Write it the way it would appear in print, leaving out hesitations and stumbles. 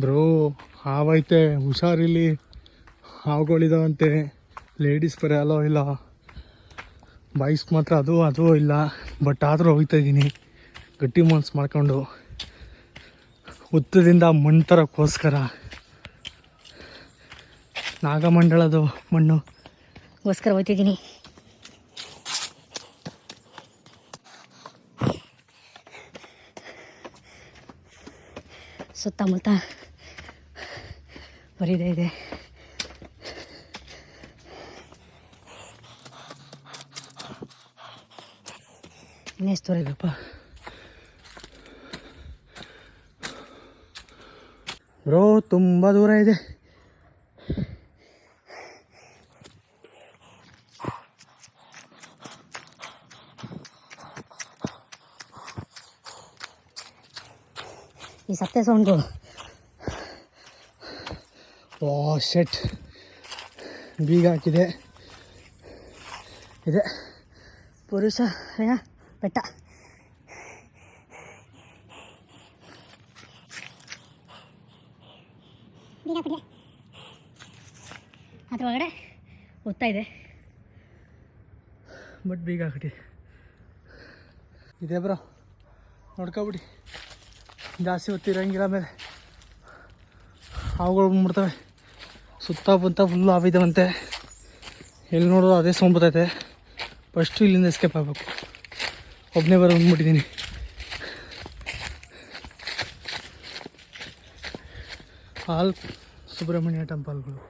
Bro ಹಾವೈತೆ, ಹುಷಾರಿಲ್ಲಿ. ಹಾವುಗಳಿದಾವಂತೆ. Ladies ಬರೀ hello ಇಲ್ಲ, boys ಮಾತ್ರ ಅದು ಇಲ್ಲ. ಬಟ್ ಆದರೂ ಹೋಗ್ತಾಯಿದ್ದೀನಿ ಗಟ್ಟಿ ಮನ್ಸು ಮಾಡ್ಕೊಂಡು, ಹುತ್ತದಿಂದ ಮಣ್ಣು ತರೋಕ್ಕೋಸ್ಕರ. ನಾಗಮಂಡಲದ ಮಣ್ಣುಗೋಸ್ಕರ ಹೋಗ್ತಿದ್ದೀನಿ. ಸುತ್ತಮುತ್ತ ಬರೀದೇ ಇದೆ. ಇನ್ನೆಷ್ಟು ದೂರ ಇದೆಯಪ್ಪ ಬ್ರೋ? ತುಂಬ ದೂರ ಇದೆ. ಈ ಸತ್ತೆ ಸೌಂಡು. ಓ ಶೆಟ್, ಬೀಗ ಹಾಕಿದೆ. ಇದೆ ಪುರುಷ ಬೆಟ್ಟ. ಅದ್ರ ಒಳಗಡೆ ಓದ್ತಾ ಇದೆ, ಬಟ್ ಬೀಗ ಹಾಕಿದೆ. ಇದೆ ಬ್ರೋ, ನೋಡ್ಕೊಬಿಡಿ. ಜಾಸ್ತಿ ಹೊತ್ತಿರಂಗಿಲ್ಲ, ಮೇಲೆ ಹಾವುಗಳು ಬಂದ್ಬಿಡ್ತವೆ. ಸುತ್ತಮುತ್ತ ಫುಲ್ಲು ಹಾವಿದಾವಂತೆ. ಎಲ್ಲಿ ನೋಡೋದು ಅದೇ ಸೌಂಡ್ ಬರ್ತೈತೆ. ಫಸ್ಟು ಇಲ್ಲಿಂದ ಎಸ್ಕೇಪ್ ಆಗಬೇಕು. ಒಬ್ಬನೇ ಬಂದ್ಬಿಟ್ಟಿದ್ದೀನಿ. ಆಲ್ ಸುಬ್ರಹ್ಮಣ್ಯ ಟೆಂಪಲ್ಗಳು.